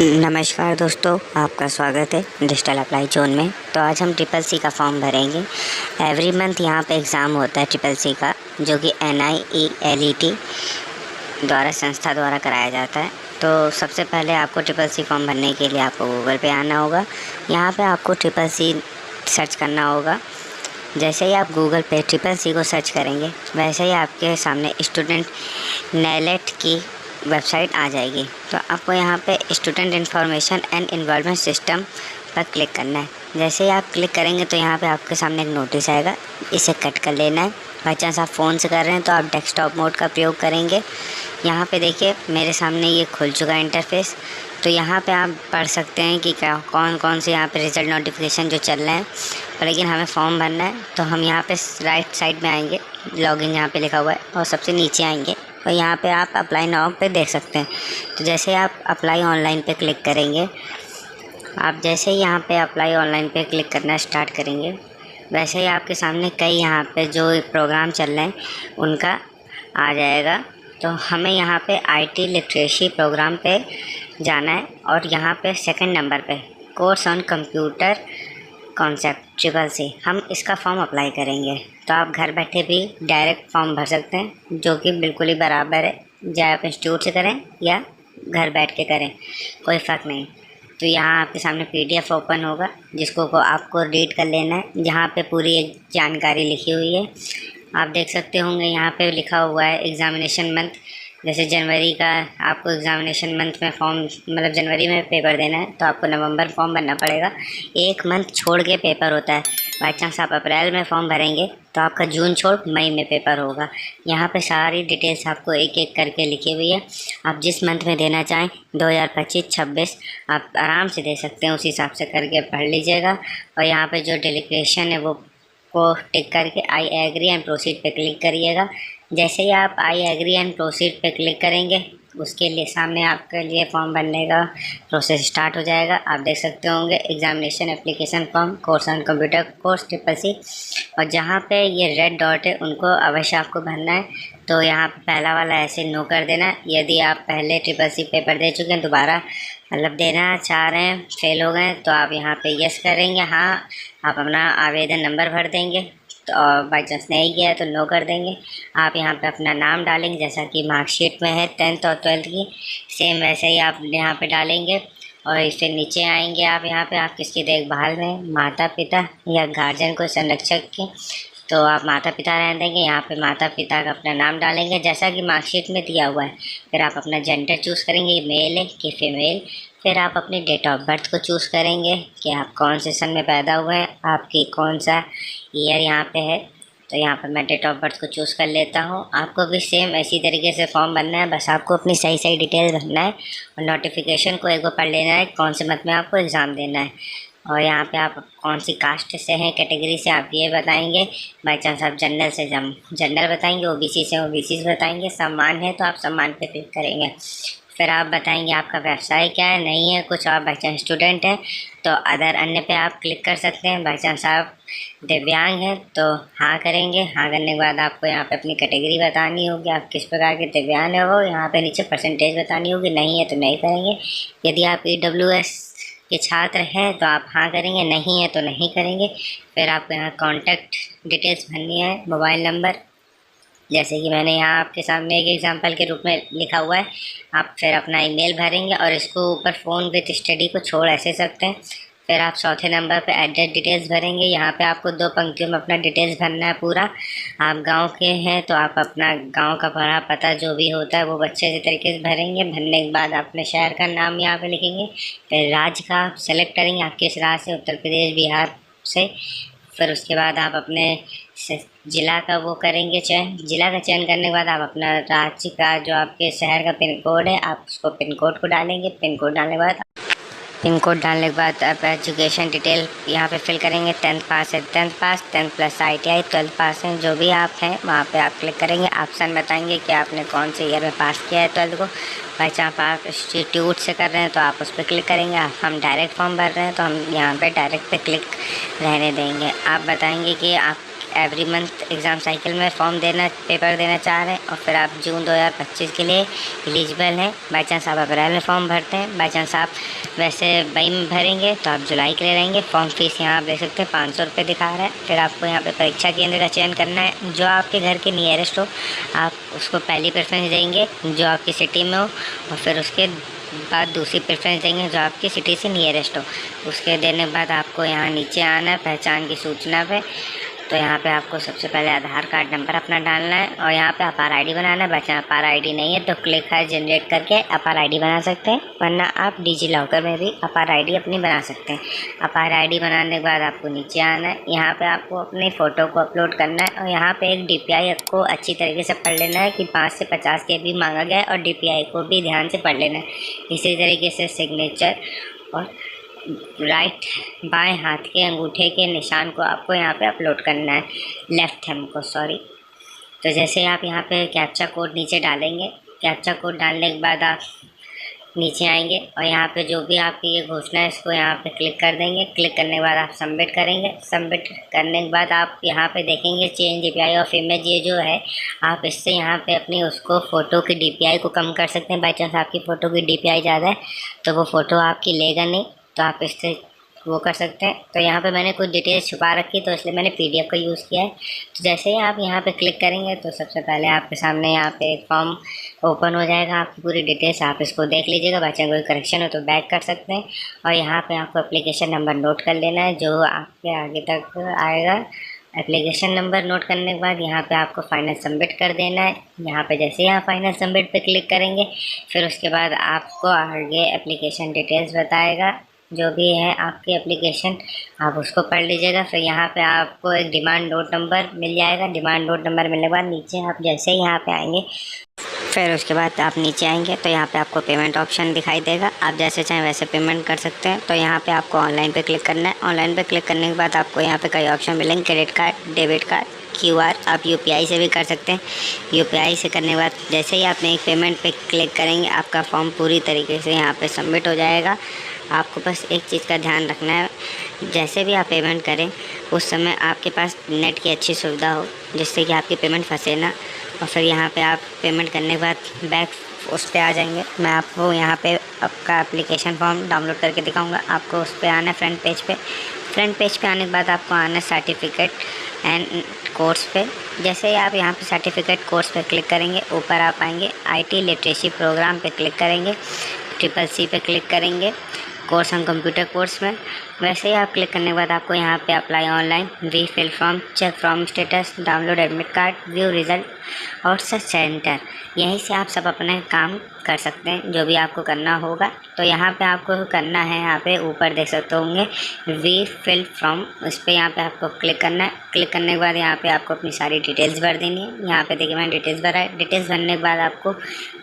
नमस्कार दोस्तों, आपका स्वागत है डिजिटल अप्लाई जोन में। तो आज हम ट्रिपल सी का फॉर्म भरेंगे। एवरी मंथ यहाँ पे एग्ज़ाम होता है ट्रिपल सी का, जो कि NIELET द्वारा संस्था द्वारा कराया जाता है। तो सबसे पहले आपको ट्रिपल सी फॉर्म भरने के लिए आपको गूगल पे आना होगा। यहाँ पे आपको ट्रिपल सी सर्च करना होगा। जैसे ही आप गूगल पे ट्रिपल सी को सर्च करेंगे, वैसे ही आपके सामने स्टूडेंट नेलेट की वेबसाइट आ जाएगी। तो आपको यहाँ पे student information and involvement system पर क्लिक करना है। जैसे ही आप क्लिक करेंगे तो यहाँ पे आपके सामने एक नोटिस आएगा, इसे कट कर लेना है। बाई चांस आप फ़ोन से कर रहे हैं तो आप डेस्कटॉप मोड का प्रयोग करेंगे। यहाँ पे देखिए मेरे सामने ये खुल चुका है इंटरफेस। तो यहाँ पे आप पढ़ सकते हैं कि क्या कौन कौन से यहाँ पे रिज़ल्ट नोटिफिकेशन जो चल रहे हैं। लेकिन हमें फॉर्म भरना है तो हम यहाँ पे राइट साइड में आएंगे, लॉगिन यहाँ पे लिखा हुआ है, और सबसे नीचे आएंगे और यहाँ पे आप अप्लाई नाउ पे देख सकते हैं। तो जैसे आप अप्लाई ऑनलाइन पे क्लिक करेंगे, आप जैसे ही यहाँ पे अप्लाई ऑनलाइन पे क्लिक करना स्टार्ट करेंगे, वैसे ही आपके सामने कई यहाँ पे जो प्रोग्राम चल रहे हैं उनका आ जाएगा। तो हमें यहाँ पे IT लिटरेसी प्रोग्राम पे जाना है और यहाँ पे सेकंड नंबर पे course on computer concept triple C, हम इसका फॉर्म अप्लाई करेंगे। तो आप घर बैठे भी डायरेक्ट फॉर्म भर सकते हैं, जो कि बिल्कुल ही बराबर है, चाहे आप इंस्टीट्यूट से करें या घर बैठ के करें, कोई फ़र्क नहीं। तो यहाँ आपके सामने PDF ओपन होगा, जिसको आपको रीड कर लेना है। जहाँ पे पूरी एक जानकारी लिखी हुई है, आप देख सकते होंगे यहाँ पे लिखा हुआ है एग्ज़ामिनेशन मंथ। जैसे जनवरी का आपको एग्ज़ामिनेशन मंथ में फॉर्म, मतलब जनवरी में पेपर देना है तो आपको नवंबर फॉर्म भरना पड़ेगा। एक मंथ छोड़ के पेपर होता है। बाई चांस आप अप्रैल में फॉर्म भरेंगे तो आपका जून छोड़ मई में पेपर होगा। यहाँ पे सारी डिटेल्स आपको एक एक करके लिखी हुई है। आप जिस मंथ में देना चाहें 2025-26 आप आराम से दे सकते हैं, उस हिसाब से करके पढ़ लीजिएगा। और यहाँ पे जो डेलीगेशन है वो को टिक करके आई एग्री एंड प्रोसीड पे क्लिक करिएगा। जैसे ही आप आई एग्री एंड प्रोसीड पे क्लिक करेंगे, उसके लिए सामने आपके लिए फॉर्म भरने का प्रोसेस स्टार्ट हो जाएगा। आप देख सकते होंगे examination application form course on computer course triple C, और जहाँ पे ये रेड डॉट है उनको अवश्य आपको भरना है। तो यहाँ पे पहला वाला ऐसे नो कर देना। यदि आप पहले ट्रिपल सी पेपर दे चुके हैं, दोबारा मतलब देना चाह रहे हैं, फेल हो गए, तो आप यहाँ पे यस करेंगे, हाँ आप अपना आवेदन नंबर भर देंगे। तो और बाई चांस नहीं गया तो नो कर देंगे। आप यहाँ पे अपना नाम डालेंगे, जैसा कि मार्कशीट में है 10th और 12th की, सेम वैसे ही आप यहाँ पे डालेंगे। और इससे नीचे आएंगे आप यहाँ पे आप किसकी देखभाल में, माता पिता या गार्जियन को संरक्षक के, तो आप माता पिता रहने देंगे। यहाँ पे माता पिता का अपना नाम डालेंगे जैसा कि मार्कशीट में दिया हुआ है। फिर आप अपना जेंडर चूज़ करेंगे, मेल है कि फीमेल। फिर आप अपनी डेट ऑफ बर्थ को चूज़ करेंगे कि आप कौन से सन में पैदा हुए हैं, आपकी कौन सा ईयर यहाँ पे है। तो यहाँ पर मैं डेट ऑफ बर्थ को चूज़ कर लेता हूँ। आपको भी सेम इसी तरीके से फॉर्म भरना है, बस आपको अपनी सही सही डिटेल भरना है और नोटिफिकेशन को एक बार पढ़ लेना है कौन से मंथ में आपको एग्ज़ाम देना है। और यहाँ पे आप कौन सी कास्ट से हैं, कैटेगरी से आप ये बताएंगे। बाई चांस आप जनरल से जनरल बताएंगे, OBC से OBC से बताएंगे, सम्मान है तो आप सम्मान पे क्लिक करेंगे। फिर आप बताएंगे आपका व्यवसाय क्या है, नहीं है कुछ, आप बाई चांस स्टूडेंट हैं तो अदर अन्य पे आप क्लिक कर सकते हैं। बाई चांस आप दिव्यांग हैं तो हाँ करेंगे। हाँ करने के बाद आपको यहाँ पे अपनी कैटेगरी बतानी होगी, आप किस प्रकार के दिव्यांग है वो, यहाँ पे नीचे परसेंटेज बतानी होगी, नहीं है तो नहीं करेंगे। यदि आप EWS के छात्र हैं तो आप हाँ करेंगे, नहीं है तो नहीं करेंगे। फिर आपको यहाँ कॉन्टैक्ट डिटेल्स भरनी है, मोबाइल नंबर, जैसे कि मैंने यहाँ आपके सामने एक एग्जांपल के रूप में लिखा हुआ है। आप फिर अपना ईमेल भरेंगे और इसको ऊपर फ़ोन विद स्टडी को छोड़ ऐसे सकते हैं। फिर आप चौथे नंबर पे एड्रेस डिटेल्स भरेंगे। यहाँ पे आपको 2 पंक्तियों में अपना डिटेल्स भरना है पूरा। आप गांव के हैं तो आप अपना गांव का पढ़ा पता जो भी होता है वो अच्छे से तरीके से भरेंगे। भरने के बाद अपने शहर का नाम यहाँ पे लिखेंगे। फिर राज्य का आप सेलेक्ट करेंगे, आप किस राज्य से, उत्तर प्रदेश, बिहार से। फिर उसके बाद आप अपने ज़िला का वो करेंगे चयन। ज़िला का चयन करने के बाद आप अपना राज्य का जो आपके शहर का पिन कोड है, आप उसको पिन कोड को डालेंगे। पिन कोड डालने के बाद आप एजुकेशन डिटेल यहाँ पे फिल करेंगे। 10th पास है 10th पास, 10th प्लस ITI 12th पास है, जो भी आप हैं वहाँ पे आप क्लिक करेंगे। ऑप्शन बताएंगे कि आपने कौन से ईयर में पास किया है 12th को। बाई चांस आप इंस्टीट्यूट से कर रहे हैं तो आप उस पर क्लिक करेंगे। हम डायरेक्ट फॉर्म भर रहे हैं तो हम यहाँ पे डायरेक्ट पे क्लिक रहने देंगे। आप बताएंगे कि आप एवरी मंथ एग्ज़ाम साइकिल में पेपर देना चाह रहे हैं और फिर आप जून 2025 के लिए एलिजिबल हैं। बाई चांस आप अप्रैल में फॉर्म भरते हैं, बाई चांस आप वैसे मई में भरेंगे तो आप जुलाई के लिए रहेंगे। फॉर्म फीस यहाँ आप देख सकते हैं 500 रुपये दिखा रहा है। फिर आपको यहाँ पे परीक्षा केंद्र का चयन करना है, जो आपके घर के नियरेस्ट हो आप उसको पहली प्रेफरेंस देंगे जो आपकी सिटी में हो, और फिर उसके बाद दूसरी प्रेफरेंस देंगे जो आपकी सिटी से नियरेस्ट हो। उसके देने के बाद आपको यहाँ नीचे आना है पहचान की सूचना पे। तो यहाँ पे आपको सबसे पहले आधार कार्ड नंबर अपना डालना है और यहाँ पे अपार आईडी बनाना है। बच्चा अपार आईडी नहीं है तो क्लिक है जनरेट करके अपार आईडी बना सकते हैं, वरना आप डिजी लॉकर में भी अपार आईडी अपनी बना सकते हैं। अपार आईडी बनाने के बाद आपको नीचे आना है, यहाँ पे आपको अपनी फ़ोटो को अपलोड करना है और यहाँ पे एक DPI को अच्छी तरीके से पढ़ लेना है कि 5 से 50 KB मांगा गया है और DPI को भी ध्यान से पढ़ लेना है। इसी तरीके से सिग्नेचर और राइट बाएं हाथ के अंगूठे के निशान को आपको यहाँ पे अपलोड करना है, लेफ़्ट थंब को सॉरी। तो जैसे आप यहाँ पे कैप्चा कोड नीचे डालेंगे, कैप्चा कोड डालने के बाद आप नीचे आएंगे और यहाँ पे जो भी आपकी ये घोषणा है इसको यहाँ पे क्लिक कर देंगे। क्लिक करने के बाद आप सबमिट करेंगे। सबमिट करने के बाद आप यहाँ पे देखेंगे चेंज DPI ऑफ इमेज, ये जो है आप इससे यहाँ पे अपनी उसको फ़ोटो की DPI को कम कर सकते हैं। बाई चांस आपकी फ़ोटो की DPI ज़्यादा है तो वो फ़ोटो आपकी लेगा नहीं, तो आप इससे वो कर सकते हैं। तो यहाँ पे मैंने कुछ डिटेल्स छुपा रखी तो इसलिए मैंने PDF का यूज़ किया है। तो जैसे ही आप यहाँ पे क्लिक करेंगे तो सबसे पहले आपके सामने यहाँ पे एक फॉर्म ओपन हो जाएगा। आपकी पूरी डिटेल्स आप इसको देख लीजिएगा, बच्चे कोई करेक्शन हो तो बैक कर सकते हैं। और यहाँ पे आपको एप्लीकेशन नंबर नोट कर लेना है जो आपके आगे तक आएगा। एप्लीकेशन नंबर नोट करने के बाद यहाँ पे आपको फाइनल सबमिट कर देना है। यहाँ पे जैसे ही आप फाइनल सबमिट पे क्लिक करेंगे फिर उसके बाद आपको आगे एप्लीकेशन डिटेल्स बताएगा, जो भी है आपकी एप्लीकेशन आप उसको पढ़ लीजिएगा। फिर यहाँ पे आपको एक डिमांड नोट नंबर मिल जाएगा। डिमांड नोट नंबर मिलने के बाद नीचे आप जैसे ही यहाँ पे आएंगे फिर उसके बाद आप नीचे आएंगे तो यहाँ पे आपको पेमेंट ऑप्शन दिखाई देगा। आप जैसे चाहें वैसे पेमेंट कर सकते हैं। तो यहाँ पे आपको ऑनलाइन पे क्लिक करना है। ऑनलाइन पे क्लिक करने के बाद आपको यहाँ पे कई ऑप्शन मिलेंगे, credit card, debit card, QR। आप UPI से भी कर सकते हैं। UPI से करने के बाद जैसे ही आप एक पेमेंट पे क्लिक करेंगे आपका फॉर्म पूरी तरीके से यहाँ पे सबमिट हो जाएगा। आपको बस एक चीज़ का ध्यान रखना है, जैसे भी आप पेमेंट करें उस समय आपके पास नेट की अच्छी सुविधा हो जिससे कि आपकी पेमेंट फंसे ना। और फिर यहाँ पे आप पेमेंट करने के बाद बैक उस पर आ जाएंगे। मैं आपको यहाँ पे आपका एप्लीकेशन फॉर्म डाउनलोड करके दिखाऊंगा। आपको उस पर आना है फ्रंट पेज पे। फ्रंट पेज पे आने के बाद आपको आना है सर्टिफिकेट एंड कोर्स पे। जैसे ही आप यहाँ पे सर्टिफिकेट कोर्स पे क्लिक करेंगे ऊपर आप आएंगे IT लिटरेसी प्रोग्राम पे क्लिक करेंगे, CCC पे क्लिक करेंगे, कोर्स हम कंप्यूटर कोर्स में। वैसे ही आप क्लिक करने के बाद आपको यहाँ पे apply online, we fill form, check form status, download admit card, view result और सर्च सेंटर, यहीं से आप सब अपने काम कर सकते हैं जो भी आपको करना होगा। तो यहाँ पे आपको करना है, यहाँ पे ऊपर देख सकते होंगे वी फिल फॉर्म, उस पर यहाँ पे आपको क्लिक करना है। क्लिक करने के बाद यहाँ पे आपको अपनी सारी डिटेल्स भर देनी है। यहाँ पे देखिए मैंने डिटेल्स भरा है। डिटेल्स भरने के बाद आपको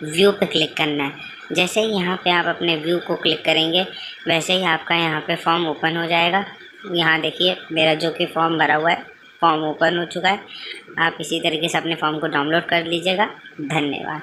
व्यू पे क्लिक करना है। जैसे ही यहाँ पे आप अपने व्यू को क्लिक करेंगे वैसे ही आपका यहाँ पे फॉर्म ओपन हो जाएगा। यहाँ देखिए मेरा जो कि फॉर्म भरा हुआ है फॉर्म ओपन हो चुका है। आप इसी तरीके से अपने फॉर्म को डाउनलोड कर लीजिएगा। धन्यवाद।